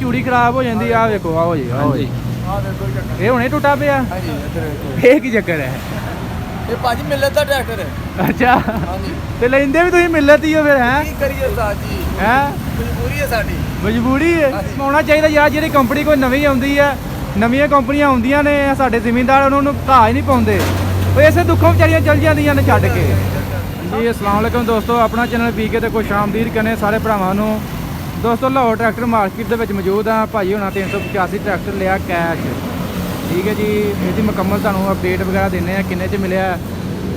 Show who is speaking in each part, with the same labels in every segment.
Speaker 1: ਚੂੜੀ ਖਰਾਬ ਹੋ ਜਾਂਦੀ ਆ। ਵੇਖੋ ਆਓ ਜੀ, ਆਓ ਜੀ,
Speaker 2: ਆ ਦੇਖੋ ਚੱਕਰ।
Speaker 1: ਇਹ ਹੁਣੇ ਟੁੱਟਾ ਪਿਆ।
Speaker 2: ਹਾਂਜੀ ਇੱਧਰ ਵੇਖੋ।
Speaker 1: ਇਹ ਕੀ ਚੱਕਰ ਹੈ?
Speaker 2: ਇਹ ਭਾਜੀ ਮਿਲਤ ਦਾ ਟਰੈਕਟਰ ਹੈ।
Speaker 1: ਅੱਛਾ,
Speaker 2: ਹਾਂਜੀ
Speaker 1: ਤੇ ਲੈਂਦੇ ਵੀ ਤੁਸੀਂ ਮਿਲਤ ਹੀ ਹੋ ਫਿਰ? ਹੈ
Speaker 2: ਕੀ ਕਰੀਏ ਉਸਤਾਦ ਜੀ,
Speaker 1: ਹੈ
Speaker 2: ਮਜਬੂਰੀ ਹੈ ਸਾਡੀ।
Speaker 1: ਮਜਬੂਰੀ ਹੈ। ਆਉਣਾ ਚਾਹੀਦਾ ਯਾਰ, ਜਿਹੜੀ ਕੰਪਨੀ ਕੋਈ ਨਵੀਂ ਆਉਂਦੀ ਹੈ, ਨਵੀਆਂ ਕੰਪਨੀਆਂ ਆਉਂਦੀਆਂ ਨੇ, ਸਾਡੇ ਜ਼ਿਮੀਂਦਾਰ ਉਹਨਾਂ ਨੂੰ ਘਾਹ ਹੀ ਨਹੀਂ ਪਾਉਂਦੇ, ਉਹ ਇਸੇ ਦੁੱਖੋਂ ਵਿਚਾਰੀਆਂ ਚੱਲ ਜਾਂਦੀਆਂ ਨੇ ਛੱਡ ਕੇ। ਜੀ ਅਸਲਾਮ ਵਾਲੇਕੁਮ ਦੋਸਤੋ, ਆਪਣਾ ਚੈਨਲ ਪੀ ਕੇ ਤੇ ਖੁਸ਼ ਆਮਦੀਦ ਕਰਨੇ ਸਾਰੇ ਭਰਾਵਾਂ ਨੂੰ। ਦੋਸਤੋ ਲਾਹੌਰ ਟਰੈਕਟਰ ਮਾਰਕੀਟ ਦੇ ਵਿੱਚ ਮੌਜੂਦ ਆ। ਭਾਜੀ ਹੁਣਾਂ 385 ਟਰੈਕਟਰ ਲਿਆ ਕੈਸ਼, ਠੀਕ ਹੈ ਜੀ। ਇਹਦੀ ਮੁਕੰਮਲ ਤੁਹਾਨੂੰ ਅਪਡੇਟ ਵਗੈਰਾ ਦਿੰਦੇ ਆ, ਕਿੰਨੇ 'ਚ ਮਿਲਿਆ।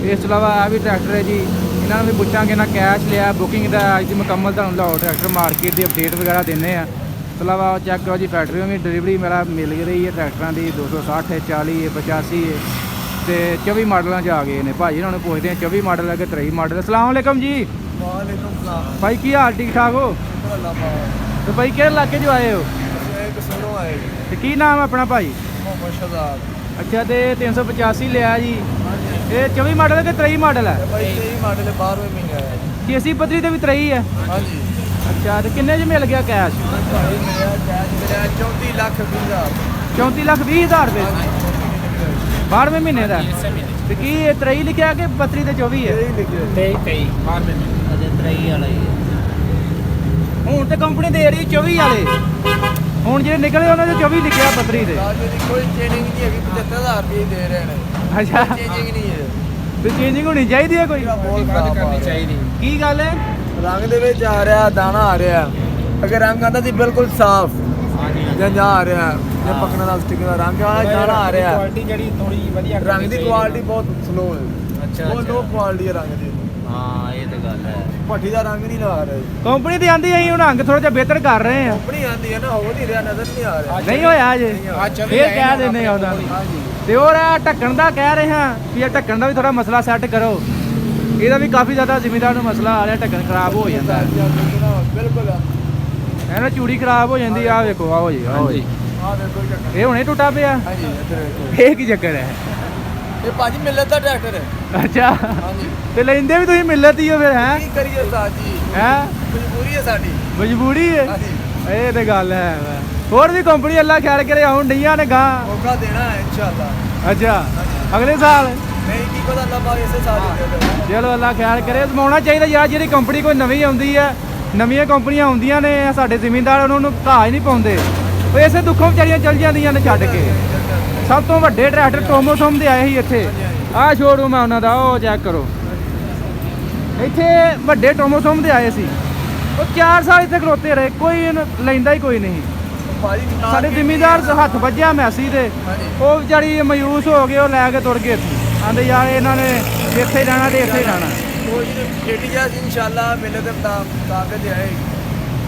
Speaker 1: ਇਸ ਤੋਂ ਇਲਾਵਾ ਆ ਵੀ ਟਰੈਕਟਰ ਹੈ ਜੀ, ਇਹਨਾਂ ਨੂੰ ਵੀ ਪੁੱਛਾਂਗੇ ਨਾ ਕੈਸ਼ ਲਿਆ, ਬੁਕਿੰਗ ਦਾ, ਅੱਜ ਦੀ ਮੁਕੰਮਲ ਤੁਹਾਨੂੰ ਲਾਹੌਰ ਟਰੈਕਟਰ ਮਾਰਕੀਟ ਦੀ ਅਪਡੇਟ ਵਗੈਰਾ ਦਿੰਦੇ ਆ। ਇਸ ਤੋਂ ਇਲਾਵਾ ਚੈੱਕ ਕਰੋ ਜੀ, ਫੈਕਟਰੀ ਵੀ ਡਿਲੀਵਰੀ ਮੇਰਾ ਮਿਲ ਰਹੀ ਹੈ ਟਰੈਕਟਰਾਂ ਦੀ। 260 ਹੈ, 40 ਹੈ, 85 ਹੈ ਤੇ 24 ਮਾਡਲਾਂ 'ਚ ਆ ਗਏ ਨੇ। ਭਾਜੀ ਉਹਨਾਂ ਨੂੰ ਪੁੱਛਦੇ ਆ 24 ਮਾਡਲ ਹੈ ਕਿ 23 ਮਾਡਲ। ਅਸਲਾਮ ਵਾਲੇਕਮ ਜੀ।
Speaker 2: ਵਾਲੇਕੁਮ ਸਲਾਮ
Speaker 1: ਭਾਈ ਕੀ ਹਾਲ, ਠੀਕ ਠਾਕ ਹੋ?
Speaker 2: ਅੱਲਾਹ ਪਾਕ।
Speaker 1: ਤੇ ਭਾਈ ਕਿਹੜੇ ਇਲਾਕੇ 'ਚੋਂ ਆਏ ਹੋ?
Speaker 2: ਇਹ ਕਸੂਰੋਂ ਆਏ ਜੀ।
Speaker 1: ਤੇ ਕੀ ਨਾਮ ਹੈ ਆਪਣਾ ਭਾਈ?
Speaker 2: ਮੁਹੰਮਦ ਸ਼ਹਜ਼ਾਦ।
Speaker 1: ਅੱਛਾ, ਤੇ 385 ਲਿਆ ਜੀ, ਇਹ 24 ਮਾਡਲ ਹੈ ਕਿ 23 ਮਾਡਲ ਹੈ?
Speaker 2: ਭਾਈ 23 ਮਾਡਲ 12ਵੇਂ ਮਹੀਨੇ ਆਇਆ ਜੀ।
Speaker 1: ਕੇਸੀ ਪੱਧਰੀ ਤੇ ਵੀ 23 ਹੈ?
Speaker 2: ਹਾਂਜੀ
Speaker 1: ਅੱਛਾ, ਤੇ ਕਿੰਨੇ 'ਚ ਮਿਲ ਗਿਆ ਕੈਸ਼?
Speaker 2: ਭਾਈ ਮੇਰਾ ਕੈਸ਼ ਮਿਲਿਆ 34 ਲੱਖ 20 ਹਜ਼ਾਰ।
Speaker 1: 34 ਲੱਖ 20 ਹਜ਼ਾਰ ਰੁਪਏ 12ਵੇਂ ਮਹੀਨੇ ਦਾ। ਤੇ ਕੀ ਇਹ 23 ਲਿਖਿਆ ਕਿ ਪੱਤਰੀ ਤੇ 24 ਹੈ?
Speaker 2: ਇਹ ਲਿਖਿਆ
Speaker 3: 23 12ਵੇਂ ਮਹੀਨੇ ਅਜੇ 23 ਵਾਲਾ ਹੀ ਹੈ।
Speaker 1: ਹੁਣ ਤੇ ਕੰਪਨੀ ਦੇ ਰਹੀ 24 ਵਾਲੇ, ਹੁਣ ਜਿਹੜੇ ਨਿਕਲੇ ਉਹਨਾਂ 'ਚ 24 ਲਿਖਿਆ ਪੱਤਰੀ ਤੇ।
Speaker 2: ਰਾਜੇ ਦੀ ਕੋਈ ਚੇਂਜਿੰਗ ਨਹੀਂ ਹੈਗੀ, 75000 ਰੁਪਏ ਦੇ ਰਹੇ ਨੇ।
Speaker 1: ਅੱਛਾ,
Speaker 2: ਚੇਂਜਿੰਗ ਨਹੀਂ ਹੈ।
Speaker 1: ਤੇ ਚੇਂਜਿੰਗ ਹੋਣੀ ਚਾਹੀਦੀ ਹੈ ਕੋਈ?
Speaker 2: ਬਹੁਤ
Speaker 3: ਬੰਦ ਕਰਨੀ ਚਾਹੀਦੀ।
Speaker 1: ਕੀ ਗੱਲ ਹੈ?
Speaker 2: ਰੰਗ ਦੇ ਵਿੱਚ ਆ ਰਿਹਾ, ਦਾਣਾ ਆ ਰਿਹਾ। ਅਗਰ ਰੰਗ ਆਂਦਾ ਸੀ ਬਿਲਕੁਲ ਸਾਫ਼,
Speaker 3: ਹਾਂਜੀ
Speaker 2: ਜਾਂ ਆ ਰਿਹਾ ਜੇ ਪੱਕਣਾ ਦਾ ਸਟਿਕ ਦਾ ਰੰਗ ਆ, ਦਾਣਾ ਆ ਰਿਹਾ।
Speaker 3: ਕੁਆਲਿਟੀ ਜਿਹੜੀ ਥੋੜੀ ਵਧੀਆ
Speaker 2: ਰੰਗ ਦੀ ਕੁਆਲਿਟੀ ਬਹੁਤ ਸਲੋ ਹੈ।
Speaker 3: ਅੱਛਾ,
Speaker 2: ਬਹੁਤ ਲੋ ਕੁਆਲਿਟੀ ਹੈ ਰੰਗ ਦੀ।
Speaker 3: ਹਾਂ ਇਹ ਤਾਂ ਗੱਲ ਹੈ।
Speaker 2: ਭੱਠੀ ਦਾ ਰੰਗ ਨਹੀਂ ਲਾ ਰਹੇ।
Speaker 1: ਕੰਪਨੀ ਦੀ ਆਂਦੀ ਅਸੀਂ ਹੁਣ ਰੰਗ ਥੋੜਾ ਜਿਹਾ ਬਿਹਤਰ ਕਰ ਰਹੇ ਆ।
Speaker 2: ਕੰਪਨੀ ਆਂਦੀ ਹੈ ਨਾ, ਹੋ ਨਹੀਂ ਰਿਹਾ, ਨਜ਼ਰ ਨਹੀਂ ਆ ਰਿਹਾ।
Speaker 1: ਨਹੀਂ ਹੋਇਆ ਜੇ,
Speaker 3: ਅੱਜ
Speaker 1: ਇਹ ਕਹਿ ਦਿੰਦੇ ਆ ਉਹਨਾਂ ਨੂੰ।
Speaker 2: ਹਾਂਜੀ
Speaker 1: ਤੇ ਹੋਰ ਇਹ ਢੱਕਣ ਦਾ ਕਹਿ ਰਹੇ ਹਾਂ ਵੀ ਇਹ ਢੱਕਣ ਦਾ ਵੀ ਥੋੜਾ ਮਸਲਾ ਸੈੱਟ ਕਰੋ। ਇਹਦਾ ਵੀ ਕਾਫੀ ਜ਼ਿਆਦਾ ਜ਼ਿਮੀਂਦਾਰ ਨੂੰ ਮਸਲਾ ਆ ਰਿਹਾ, ਢੱਕਣ ਖਰਾਬ ਹੋ ਜਾਂਦਾ ਹੈ।
Speaker 2: ਬਿਲਕੁਲ
Speaker 1: ਇਹ ਨਾ ਚੂੜੀ ਖਰਾਬ ਹੋ ਜਾਂਦੀ ਆ। ਵੇਖੋ ਆਓ ਜੀ, ਆਓ ਜੀ,
Speaker 2: ਆ ਦੇਖੋ ਚੱਕਰ।
Speaker 1: ਇਹ ਹੁਣੇ ਟੁੱਟਾ ਪਿਆ।
Speaker 2: ਹਾਂਜੀ ਇੱਧਰ ਵੇਖੋ।
Speaker 1: ਇਹ ਕੀ ਚੱਕਰ ਹੈ?
Speaker 2: ਇਹ ਭਾਜੀ ਮਿਲਤ ਦਾ ਟਰੈਕਟਰ ਹੈ।
Speaker 1: ਅੱਛਾ,
Speaker 2: ਹਾਂਜੀ
Speaker 1: ਤੇ ਲੈਂਦੇ ਵੀ ਤੁਸੀਂ ਮਿਲਤ ਹੀ ਹੋ ਫਿਰ? ਹੈ
Speaker 2: ਕੀ ਕਰੀਏ ਉਸਤਾਦ ਜੀ,
Speaker 1: ਹੈ
Speaker 2: ਮਜਬੂਰੀ ਹੈ ਸਾਡੀ।
Speaker 1: ਮਜਬੂਰੀ ਹੈ।
Speaker 2: ਹਾਂਜੀ
Speaker 1: ਇਹ ਤੇ ਗੱਲ ਹੈ। ਹੋਰ ਵੀ ਕੰਪਨੀ ਅੱਲਾ ਖੈਰ ਕਰੇ ਆਉਣ ਡਈਆਂ ਨੇ ਗਾਂ।
Speaker 2: ਮੌਕਾ ਦੇਣਾ ਹੈ ਇਨਸ਼ਾਅੱਲਾ।
Speaker 1: ਅੱਛਾ, ਅਗਲੇ ਸਾਲ।
Speaker 2: ਨਹੀਂ ਕੀ ਪਤਾ, ਅੱਲਾਹ ਪਾਕ ਇਸੇ ਸਾਲ ਹੀ ਦੇ ਦੇਵੇ।
Speaker 1: ਚਲੋ ਅੱਲਾ ਖੈਰ ਕਰੇ। ਸਮਾਉਣਾ ਚਾਹੀਦਾ ਯਾਰ, ਜਿਹੜੀ ਕੰਪਨੀ ਕੋਈ ਨਵੀਂ ਆਉਂਦੀ ਹੈ, ਨਵੀਆਂ ਕੰਪਨੀਆਂ ਆਉਂਦੀਆਂ ਨੇ, ਸਾਡੇ ਜ਼ਿਮੀਂਦਾਰ ਉਹਨਾਂ ਨੂੰ ਘਾਹ ਹੀ ਨਹੀਂ ਪਾਉਂਦੇ, ਉਹ ਇਸੇ ਦੁੱਖੋਂ ਵਿਚਾਰੀਆਂ ਚੱਲ ਜਾਂਦੀਆਂ ਨੇ ਛੱਡ ਕੇ। ਸਭ ਤੋਂ ਵੱਡੇ ਟਰੈਕਟਰ ਟੋਮੋਥੋਮ ਦੇ ਆਏ ਸੀ ਇੱਥੇ। ਆਹ ਸ਼ੋਰੂਮ ਹੈ ਉਹਨਾਂ ਦਾ, ਉਹ ਚੈੱਕ ਕਰੋ। ਇੱਥੇ ਵੱਡੇ ਟੋਮੋਥੋਮ ਦੇ ਆਏ ਸੀ, ਉਹ 4 ਸਾਲ ਇੱਥੇ ਖਲੋਤੇ ਰਹੇ, ਕੋਈ ਇਹਨੂੰ ਲੈਂਦਾ ਹੀ ਕੋਈ ਨਹੀਂ।
Speaker 2: ਭਾਜੀ ਨਾਲ
Speaker 1: ਸਾਡੇ ਜ਼ਿਮੀਂਦਾਰ ਹੱਥ ਵੱਜਿਆ ਮੈਸੀ ਦੇ,
Speaker 2: ਹਾਂਜੀ
Speaker 1: ਉਹ ਵਿਚਾਰੀ ਮਾਯੂਸ ਹੋ ਗਏ, ਉਹ ਲੈ ਕੇ ਤੁਰ ਗਏ ਸੀ। ਆਂਦੇ ਯਾਰ ਇਹਨਾਂ ਨੇ ਇੱਥੇ ਜਾਣਾ ਤੇ ਇੱਥੇ ਜਾਣਾ।
Speaker 2: ਕੋਈ ਜਿਹੜੀ ਜਾਸ ਇਨਸ਼ਾਅੱਲਾ ਮਿਲੇ ਦੇ ਮੁਤਾਬਕ ਤੇ ਆਏਗੀ।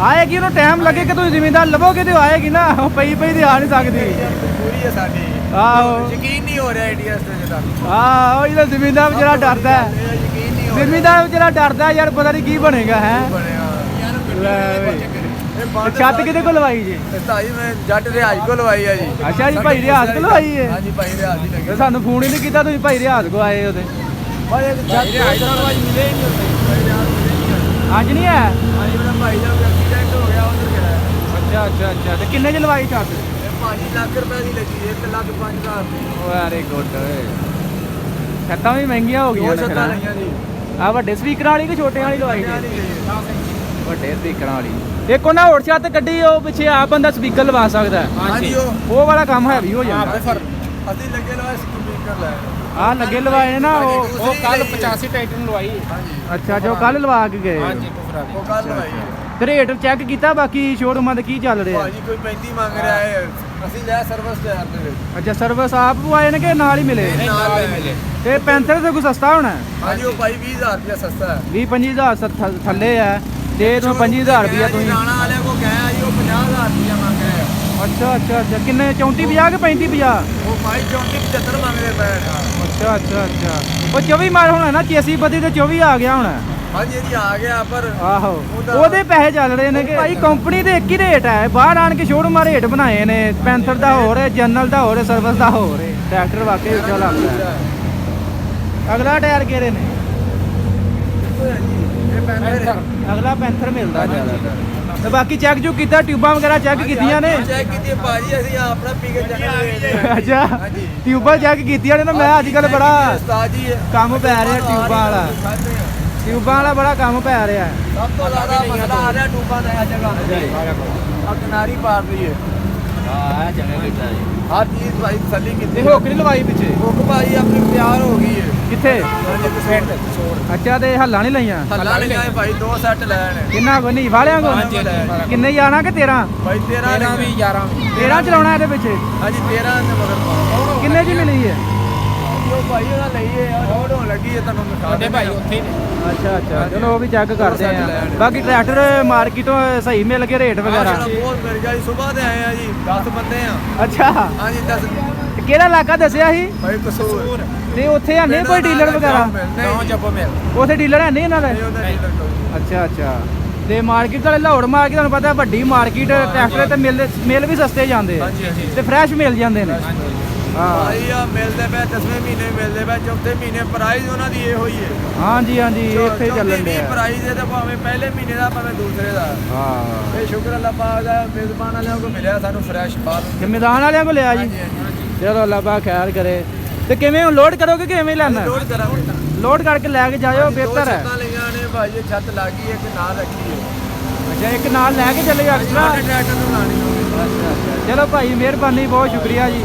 Speaker 1: ਆਏਗੀ, ਉਹਨੂੰ ਟਾਈਮ ਲੱਗੇ ਕਿ ਤੁਸੀਂ ਜ਼ਿਮੀਂਦਾਰ ਲਵੋਗੇ ਤੇ ਉਹ ਆਏਗੀ ਨਾ, ਉਹ ਪਈ ਪਈ ਤੇ ਆ ਨਹੀਂ ਸਕਦੀ।
Speaker 2: ਮਜਬੂਰੀ ਹੈ ਸਾਡੀ।
Speaker 1: ਆਹੋ,
Speaker 2: ਯਕੀਨ ਨਹੀਂ ਹੋ ਰਿਹਾ ਇੰਡੀਆ ਤੇ ਤੱਕ।
Speaker 1: ਆਹੋ, ਇਹਦਾ ਜ਼ਿਮੀਂਦਾਰ ਵਿਚਾਰਾ ਡਰਦਾ ਹੈ।
Speaker 2: ਯਕੀਨ ਨਹੀਂ ਹੋ ਰਿਹਾ।
Speaker 1: ਜ਼ਿਮੀਂਦਾਰ ਵਿਚਾਰਾ ਡਰਦਾ ਯਾਰ, ਪਤਾ ਨਹੀਂ ਕੀ ਬਣੇਗਾ। ਹੈ
Speaker 2: ਬਣਿਆ
Speaker 1: ਤੇ ਛੱਤ ਕਿਹਦੇ ਕੋਲ ਲਵਾਈ ਜੀ?
Speaker 2: ਭਾਈ ਮੈਂ ਜੱਟ ਰਿਆਜ ਕੋਲ ਲਵਾਈ ਆ ਜੀ।
Speaker 1: ਅੱਛਾ ਜੀ, ਭਾਈ ਰਿਆਜ਼ ਕੋਲ ਲਵਾਈ ਹੈ।
Speaker 2: ਹਾਂਜੀ ਭਾਈ ਰਿਆਜ ਹੀ
Speaker 1: ਤੇ
Speaker 2: ਲੱਗੇ।
Speaker 1: ਸਾਨੂੰ ਫੋਨ ਹੀ ਨਹੀਂ ਕੀਤਾ, ਤੁਸੀਂ ਭਾਈ ਰਿਆਜ਼ ਕੋ ਆਏ ਉਹਦੇ?
Speaker 2: ਭਾਈ ਇਹ ਜੱਟ ਰਿਆਜ ਦਾ ਭਾਈ ਮਿਲੇ ਹੀ ਨਹੀਂ ਹੁੰਦੇ।
Speaker 1: ਅੱਜ ਨਹੀਂ ਹੈ?
Speaker 2: ਹਾਂਜੀ ਮੇਰਾ ਭਾਈ ਦਾ ਐਕਸੀਡੈਂਟ ਹੋ ਗਿਆ, ਉਧਰ ਗਿਆ।
Speaker 1: ਅੱਛਾ ਅੱਛਾ ਅੱਛਾ, ਤੇ ਕਿੰਨੇ ਚ ਲਵਾਈ ਛੱਤ?
Speaker 2: ਇਹ ਭਾਜੀ ਲੱਖ ਰੁਪਏ ਦੀ ਲੱਗੀ, 1,05,000 ਦੀ।
Speaker 1: Very good. ਛੱਤਾਂ ਵੀ ਮਹਿੰਗੀਆਂ ਹੋ
Speaker 2: ਦੋ
Speaker 1: ਗਈਆਂ
Speaker 2: ਛੱਤਾਂ
Speaker 1: ਨੇ।
Speaker 2: ਲਈਆਂ ਜੀ।
Speaker 1: ਆ ਵੱਡੇ ਸਪੀਕਰਾਂ ਵਾਲੀ ਕਿ ਛੋਟੇ ਵਾਲੀ ਲਵਾਈ
Speaker 2: ਛੋਟਿਆਂ
Speaker 1: ਜੀ?
Speaker 2: ਦੀ ਲਈ।
Speaker 1: ਵੱਡੇ ਸਪੀਕਰਾਂ ਵਾਲੀ। ਇੱਕ ਉਹਨਾਂ ਹੋਰ ਛੱਤ ਕੱਢੀ, ਉਹ ਪਿੱਛੇ ਆ ਬੰਦਾ ਸਪੀਕਰ ਲਵਾ ਸਕਦਾ ਹੈ।
Speaker 2: ਹਾਂਜੀ
Speaker 1: ਉਹ ਵਾਲਾ ਕੰਮ ਹੈਵੀ ਹੋ ਜਾਂਦਾ।
Speaker 2: ਅਸੀਂ ਲੱਗੇ ਲਵਾਏ ਸਪੀਕਰ ਲੈ।
Speaker 1: ਆ ਲੱਗੇ ਲਵਾਏ ਨੇ ਨਾ
Speaker 3: ਉਹ ਕੱਲ 85 ਟਾਈਟਨ ਲਵਾਈ ਹੈ।
Speaker 2: ਹਾਂਜੀ
Speaker 1: ਅੱਛਾ, ਜੋ ਕੱਲ ਲਵਾ ਕੇ ਗਏ।
Speaker 3: ਹਾਂਜੀ ਪੁਫਰਾ ਦੀ।
Speaker 2: ਉਹ ਕੱਲ ਲਵਾਈ ਹੈ।
Speaker 1: ਤੇ ਰੇਟ ਚੈੱਕ ਕੀਤਾ ਬਾਕੀ ਸ਼ੋਰੂਮਾਂ ਦੇ ਕੀ ਚੱਲ ਰਿਹਾ?
Speaker 2: ਭਾਜੀ ਕੋਈ 35 ਮੰਗ ਰਿਹਾ ਹੈ, ਅਸੀਂ ਲਿਆ ਸਰਵਿਸ ਟਾਇਰ ਦੇ ਵਿੱਚ।
Speaker 1: ਅੱਛਾ, ਸਰਵਿਸ ਆਪ ਪਵਾਏ ਨੇ ਕਿ ਨਾਲ ਹੀ ਮਿਲੇ?
Speaker 3: ਨਹੀਂ ਨਾਲ ਹੀ ਮਿਲੇ।
Speaker 1: ਤੇ ਪੈਂਥਰ ਤੇ ਕੋਈ ਸਸਤਾ ਹੋਣਾ?
Speaker 2: ਹਾਂਜੀ ਉਹ ਭਾਈ 20,000 ਰੁਪਇਆ ਸਸਤਾ ਹੈ।
Speaker 1: 20-25,000 ਥੱਲੇ ਹੈ, ਤੇ ਤੁਹਾਨੂੰ 25,000 ਰੁਪਇਆ ਤੁਸੀਂ।
Speaker 2: ਰਾਣਾ ਵਾਲੇ ਕੋ ਗਿਆ ਜੀ, ਉਹ 50,000 ਰੁਪਇਆ ਮੰਗ ਰਿਹਾ।
Speaker 1: ਅੱਛਾ ਅੱਛਾ ਅੱਛਾ, ਕਿੰਨੇ 34-50 ਕਿ 35-50?
Speaker 2: ਉਹ ਭਾਈ 34-75 ਮੰਗਦੇ ਪਏ ਨੇ।
Speaker 1: ਅੱਛਾ ਅੱਛਾ ਅੱਛਾ, ਉਹ 24 ਮਾਰ ਹੋਣਾ ਨਾ, 86 ਬੱਦੀ ਤੇ 24 ਆ ਗਿਆ ਹੋਣਾ।
Speaker 2: ਹਾਂਜੀ ਜੀ ਆ ਗਿਆ, ਪਰ
Speaker 1: ਆਹੋ, ਉਹਦੇ ਪੈਸੇ ਚੱਲ ਰਹੇ ਨੇ ਕਿ ਭਾਈ ਕੰਪਨੀ ਦੇ ਇੱਕ ਹੀ ਰੇਟ ਹੈ, ਬਾਹਰ ਆਣ ਕੇ ਸ਼ੋਰੂਮਾਂ ਰੇਟ ਬਣਾਏ ਨੇ। ਪੈਂਥਰ ਦਾ ਹੋਰ ਹੈ, ਜਨਰਲ ਦਾ ਹੋਰ ਹੈ, ਸਰਵਿਸ ਦਾ ਹੋਰ ਹੈ। ਟਰੈਕਟਰ ਵਾਕਈ ਉੱਚਾ ਲੱਗਦਾ ਹੈ। ਅਗਲਾ ਟਾਇਰ ਕਿਹੜੇ ਨੇ?
Speaker 2: ਇਹ ਪੈਂਥਰ
Speaker 1: ਅਗਲਾ ਪੈਂਥਰ ਮਿਲਦਾ ਜ਼ਿਆਦਾਤਰ। ਤੇ ਬਾਕੀ ਚੈੱਕ ਚੁੱਕ ਕੀਤਾ, ਟਿਊਬਾਂ ਵਗੈਰਾ ਚੈੱਕ ਕੀਤੀਆਂ ਨੇ?
Speaker 2: ਚੈੱਕ ਕੀਤੀ ਭਾਜੀ, ਅਸੀਂ ਆਪਣਾ ਪੀ ਕੇ ਜਾਣਾ।
Speaker 1: ਅੱਛਾ,
Speaker 2: ਹਾਂਜੀ।
Speaker 1: ਟਿਊਬਾਂ ਚੈੱਕ ਕੀਤੀਆਂ ਨੇ ਨਾ। ਮੈਂ ਅੱਜ ਕੱਲ ਬੜਾ
Speaker 2: ਉਸਤਾਦ ਜੀ
Speaker 1: ਕੰਮ ਪੈ ਰਿਹਾ ਟਿਊਬਾਂ ਵਾਲਾ, ਟਿਊਬਾਂ ਵਾਲਾ ਬੜਾ ਕੰਮ ਪੈ ਰਿਹਾ।
Speaker 2: ਸਭ ਤੋਂ ਜ਼ਿਆਦਾ ਮਸਲਾ ਆ ਰਿਹਾ ਟੂਬਾਂ ਦਾ ਜਗ੍ਹਾ ਆ ਕਿਨਾਰੀ ਪਾਰ ਰਹੀ ਹੈ।
Speaker 3: ਹਾਂ ਇਹ ਜਗ੍ਹਾ ਕੀਤਾ ਜੀ।
Speaker 2: ਹਰ ਚੀਜ਼ ਭਾਈ ਤਸੱਲੀ ਕੀਤੀ।
Speaker 1: ਇਹ ਹੁੱਕ ਨਹੀਂ ਲਵਾਈ ਪਿੱਛੇ?
Speaker 2: ਹੁੱਕ ਭਾਈ ਆਪਣੀ ਤਿਆਰ ਹੋ ਗਈ ਹੈ।
Speaker 1: ਕਿੱਥੇ?
Speaker 2: ਛੋੜ
Speaker 1: ਅੱਛਾ, ਤੇ ਹੱਲਾਂ ਨਹੀਂ ਲਈਆਂ?
Speaker 2: ਹੱਲਾ ਨਹੀਂ ਲਾਏ ਭਾਈ, 2 ਸੈੱਟ ਲੈਣ।
Speaker 1: ਕਿੰਨਾ ਕੋ ਨਹੀਂ ਵਾਲਿਆਂ ਕੋ? ਕਿੰਨੇ ਹੀ ਆਣਾ ਕਿ 13?
Speaker 2: ਭਾਈ 13
Speaker 3: ਵੀ 11 ਵੀ
Speaker 1: 13 ਚਲਾਉਣਾ ਇਹਦੇ ਪਿੱਛੇ?
Speaker 2: ਹਾਂਜੀ 13 ਦੇ ਮਗਰ ਪਾਓ।
Speaker 1: ਕਿੰਨੇ ਦੀ ਮਿਲੀ ਹੈ?
Speaker 2: ਉਹ ਭਾਈ ਉਹਦਾ ਲਈਏ ਲੋਡ ਹੋਣ ਲੱਗੀ ਹੈ, ਤੁਹਾਨੂੰ ਦਿਖਾ
Speaker 3: ਤੁਹਾਡੇ ਭਾਈ ਉੱਥੇ ਹੀ ਨੇ।
Speaker 1: ਅੱਛਾ ਅੱਛਾ, ਚਲੋ ਉਹ ਵੀ ਚੈੱਕ ਕਰਦੇ ਆ। ਬਾਕੀ ਟਰੈਕਟਰ ਮਾਰਕੀਟੋਂ ਸਹੀ ਮਿਲ ਗਏ ਰੇਟ ਵਗੈਰਾ?
Speaker 2: ਬਹੁਤ ਮਿਲ ਗਿਆ ਜੀ, ਸਵੇਰ ਦੇ ਆਏ ਆ ਜੀ, 10 ਬੰਦੇ ਆ।
Speaker 1: ਅੱਛਾ,
Speaker 2: ਹਾਂਜੀ 10
Speaker 1: ਤੇ ਕਿਹੜਾ ਇਲਾਕਾ ਦੱਸਿਆ ਸੀ?
Speaker 2: ਭਾਈ ਕਸੂਰ।
Speaker 1: ਤੇ ਉੱਥੇ ਹੈ ਨਹੀਂ ਕੋਈ ਡੀਲਰ ਵਗੈਰਾ?
Speaker 3: ਨੌ ਜੱਬੋ ਮਿਲ।
Speaker 1: ਉੱਥੇ ਡੀਲਰ ਹੈ ਨਹੀਂ ਇਹਨਾਂ ਦੇ?
Speaker 2: ਨਹੀਂ ਉਹਦਾ ਡੀਲਰ ਕੋਈ।
Speaker 1: ਅੱਛਾ ਅੱਛਾ। ਤੇ ਮਾਰਕੀਟ ਵਾਲੇ ਲਾਹੌਰ ਮਾਰਕੀਟ ਤੁਹਾਨੂੰ ਪਤਾ ਵੱਡੀ ਮਾਰਕੀਟ, ਟਰੈਕਟਰ ਤੇ ਮਿਲ ਵੀ ਸਸਤੇ ਜਾਂਦੇ ਆ
Speaker 2: ਹਾਂਜੀ ਹਾਂਜੀ
Speaker 1: ਤੇ ਫਰੈਸ਼ ਮਿਲ ਜਾਂਦੇ ਨੇ। ਹਾਂ
Speaker 2: ਭਾਈ ਆ ਮਿਲਦੇ ਪਏ 10ਵੇਂ ਮਹੀਨੇ ਮਿਲਦੇ ਪਏ, ਚੌਥੇ ਮਹੀਨੇ ਪ੍ਰਾਈਸ ਉਹਨਾਂ ਦੀ ਇਹੋ ਹੀ ਹੈ।
Speaker 1: ਹਾਂਜੀ ਹਾਂਜੀ, ਇੱਥੇ ਚੱਲਣ ਡਿਆ।
Speaker 2: ਪ੍ਰਾਈਸ ਇਹ ਤਾਂ ਭਾਵੇਂ ਪਹਿਲੇ ਮਹੀਨੇ ਦਾ ਭਾਵੇਂ ਦੂਸਰੇ ਦਾ।
Speaker 1: ਹਾਂ,
Speaker 2: ਇਹ ਸ਼ੁਕਰ ਅੱਲਾਹ ਪਾਕ ਦਾ, ਮੇਜ਼ਬਾਨ ਵਾਲਿਆਂ ਕੋਲ ਮਿਲਿਆ ਸਾਨੂੰ ਫਰੈਸ਼ ਮਾਲ।
Speaker 1: ਕਿ ਮੈਦਾਨ ਵਾਲਿਆਂ ਕੋ ਲਿਆ ਜੀ?
Speaker 2: ਹਾਂਜੀ ਹਾਂਜੀ
Speaker 1: ਚਲੋ ਅੱਲਾ ਪਾਕ ਖੈਰ ਕਰੇ। ਤੇ ਕਿਵੇਂ ਹੁਣ ਲੋਡ ਕਰੋਗੇ ਕਿ ਐਵੇਂ ਲੈਣਾ?
Speaker 2: ਲੋਡ ਕਰਾਂਗੇ।
Speaker 1: ਲੋਡ ਕਰਕੇ ਲੈ ਕੇ ਜਾਇਓ, ਬਿਹਤਰ ਹੈ।
Speaker 2: ਛੱਤਾਂ ਲਈਆਂ ਨੇ ਭਾਈ, ਇਹ ਛੱਤ ਲੱਗੀ ਹੈ ਕਿ ਨਾਲ ਰੱਖੀ ਹੈ।
Speaker 1: ਅੱਛਾ, ਇੱਕ ਨਾਲ ਲੈ ਕੇ ਚੱਲੇ ਐਕਸਟਰਾ?
Speaker 2: ਟਰੈਕਟਰ ਨੂੰ ਲਾਣੀ ਹੋਵੇ।
Speaker 1: ਅੱਛਾ ਅੱਛਾ, ਚਲੋ ਭਾਈ ਮਿਹਰਬਾਨੀ, ਬਹੁਤ ਸ਼ੁਕਰੀਆ ਜੀ।